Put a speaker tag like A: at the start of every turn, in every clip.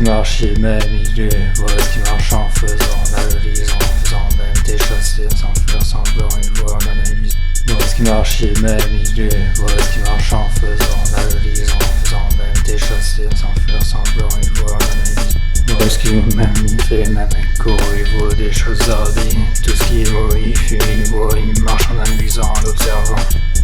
A: marche chez mes milieux, voilà ce qui marche en faisant, en analysant, en faisant même des choses sans faire semblant et voir en analyse. Voilà ce qui marche chez mes milieux, voilà ce qui marche en faisant, en analysant, en faisant même des choses sans faire semblant et voir en analyse. Voilà ce qui même fait les mêmes échos, il vaut des choses ordi, tout ce qui vaut il fuit, il vaut, il marche en analysant, en observant.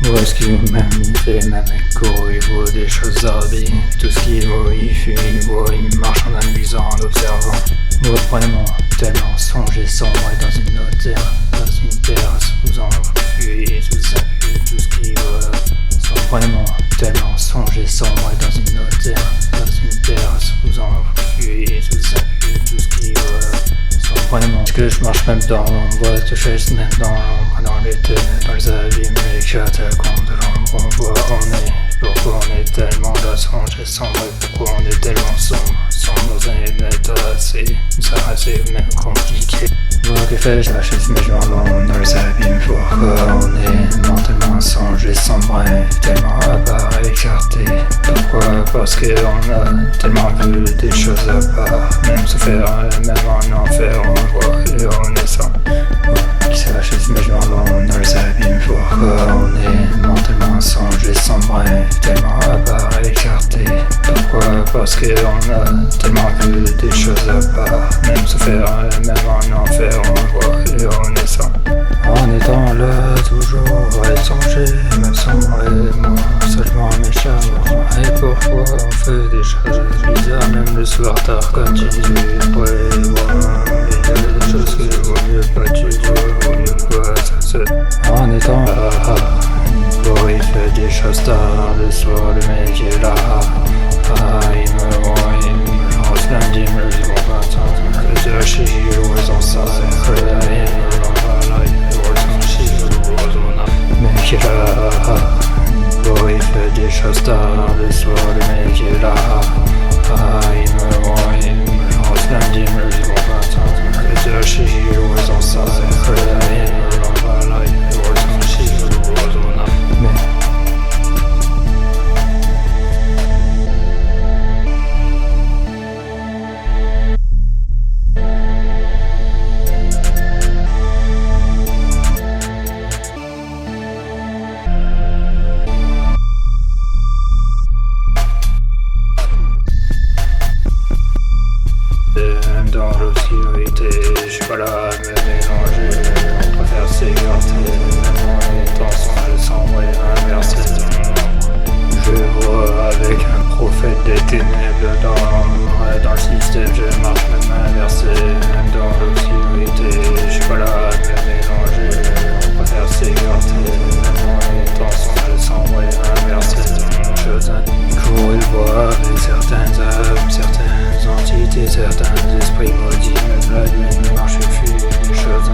A: Voilà ce qui même fait les mêmes échos, il vaut des choses ordi, tout ce qui vaut il fuit, il vaut, il marche en analysant, en observant. Reprenez-moi tellement songer sombre dans une autre terre, dans une terrasse, vous en fuyez, tout ça fuit, tout ce qui vaut. Reprenez-moi tellement songer sombre dans une autre terre, dans une terrasse, vous en fuyez, tout ça fuit, tout ce qui vaut. Reprenez-moi, parce que je marche même dans l'ombre, je chasse même dans l'ombre, dans les ténèbres, dans les abîmes, les catacombes de l'ombre, on voit on est. Pourquoi on est tellement là, songer sombre, pourquoi on est tellement sombre, dans un état assez, ça assez même compliqué. Voir que fais-je la chaise, mais je m'en dans les abîmes, pourquoi on est mentalement songer sombre, tellement à part écarté. Pourquoi? Parce qu'on a tellement vu des choses à part, même se faire, même en enfer, on voit et on est sans. Qui c'est la chaise, mais je m'en dans les abîmes, pourquoi on est mentalement songer sombre, tellement à part écarté. Pourquoi? Parce qu'on a tellement vu des choses à part, même se faire, même en enfer, on voit et on est sans. En étant là toujours, et songer, même sombre et moi, seulement méchamment. Et pourquoi on fait des choses bizarres, même le soir tard comme tu dis, pour les voir. Il y a des choses que vaut mieux pas tu dois, vaut mieux pas ça se. En étant là, bon, il fait des choses tard, le soir le mec est là. Il me voit, il me lance lundi, me dit bon pas tant, que de chez lui, on s'en sait, mec est là. Bon, il fait des choses tard, le soir le mec est là. Il me voit, il me lance lundi, me dit bon pas tant, que de chez lui, on s'en sait, dans l'obscurité, je suis pas là à me mélanger, on préfère s'écarter, même en étant songe sombre et inversé dans l'ombre. Je vois avec un prophète des ténèbres dans l'ombre, dans le système je marche même inversé, même dans l'obscurité, je suis pas là à me mélanger, on préfère s'écarter, même en étant songe sombre et inversé dans l'ombre. Cours il voit avec certaines âmes, certaines entités, certains esprits maudits, même la nuit marche et fuit des choses.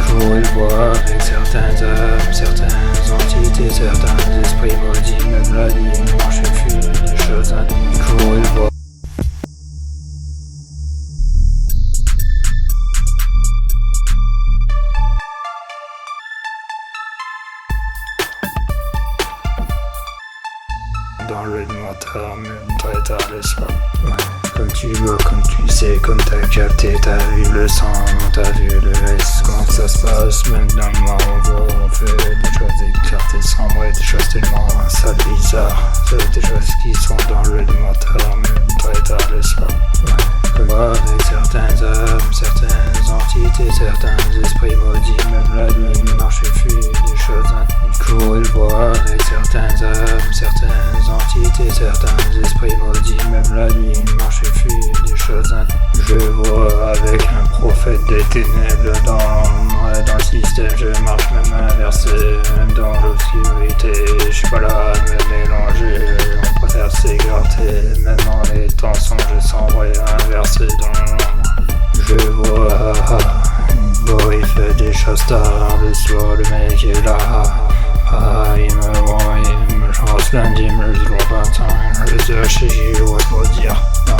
A: Cours il voit avec certaines âmes, certaines entités, certains esprits maudits, même la nuit marche et fuit des choses. Cours il voit. Dans le noir, même très tard le soir. Ouais, comme tu vois, comme tu sais, comme t'as capté, t'as vu le sang, t'as vu le S, comment ça se passe, même dans le noir on voit, on fait des choses écartées, sombres, des choses tellement sales, bizarres, des choses qui sont dans le noir, même très tard le soir. Ouais, comme moi, avec certaines âmes, certaines entités, certains esprits maudits, même la nuit marche et fuit des choses. Il court, il voit avec certaines âmes, certaines entités, certains esprits maudits, même la nuit marche et fuit des choses. Je vois avec un prophète des ténèbres dans l'ombre, dans le système je marche même inversé, même dans l'obscurité, je suis pas là à me mélanger, on préfère s'écarter, même en étant songe sombre et inversé dans l'ombre. Je vois, bon il fait des choses tard, le soir le mec est là. Il me voit, il me lance lundi, me dit bon pas tant, je sais chez lui, pour dire, non,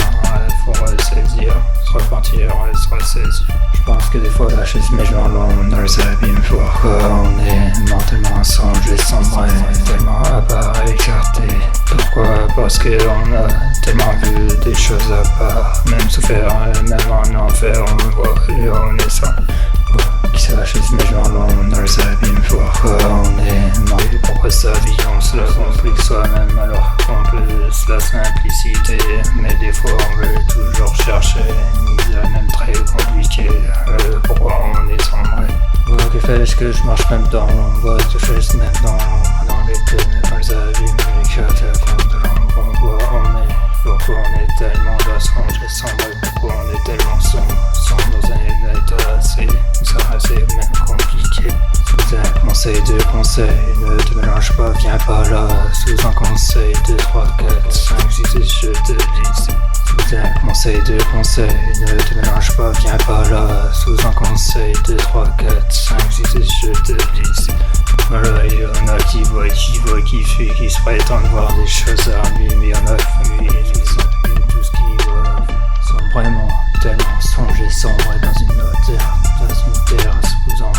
A: il faut ressaisir, se repentir, se ressaisir. pense que des fois la chaise met loin dans les abîmes. Pourquoi on est mentalement songé, sombre, tellement à part écarté. Pourquoi? Parce qu'on a tellement vu des choses à part, même souffert, même en enfer, on voit et on est sans. Qui se la chaise met loin dans les abîmes. Pourquoi on est marié? Pourquoi sa vie on se la complique soi-même alors qu'on peut la simplicité? Mais des fois on veut toujours chercher une misère même très compliquée. Pourquoi on est sombre? Que fais-je que je marche même dans l'ombre? Que fais-je même dans l'ombre, dans les ténèbres, dans les abîmes, les catacombes de l'ombre? Pourquoi on est tellement dans ce rangé sombre? Pourquoi on est tellement sombre dans un état assez même compliqué? Sous un conseil de conseil, ne te mélange pas, viens pas là. Sous un conseil de 3, 4, 5, 6, je te dis. Sous un conseil de conseil, ne te mélange pas, viens pas là. Sous un conseil de 3, 4, 5, 6, je te dis. Voilà, il y en a qui voient, qui fuient, qui se prétendent voir des choses à lui, mais il y en a qui fuient tout ce qu'ils voient. Sont vraiment tellement songés, sombres dans une autre terre, dans une terre sous un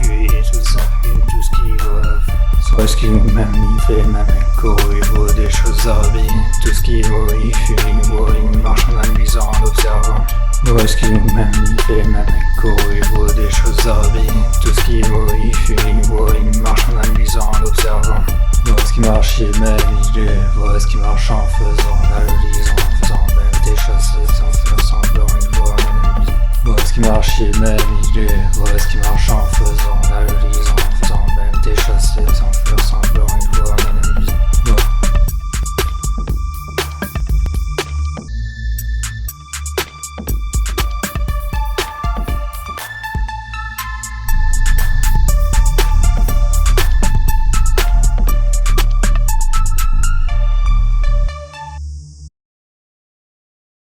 A: fuit, sous un fuit, tout ce qu'ils voient. Soit ce qu'ils même il fait, même un cours, il voit des choses arbitres. Tout ce qu'il voit, il fuit, il voit, il marche en amusant, en observant. Soit ce qu'il même il fait, même un cours, il voit des choses arbitres. Tout ce qu'il voit, il fuit, il voit, il marche en amusant, en observant. Vois ce qui marche, il même il voit ce qui marche en faisant, en analysant, en faisant même des choses sans faire semblant, il voit en analysant. Vois ce qui marche, il même il voit ce qui marche en faisant, en analysant, en faisant même des choses sans faire semblant.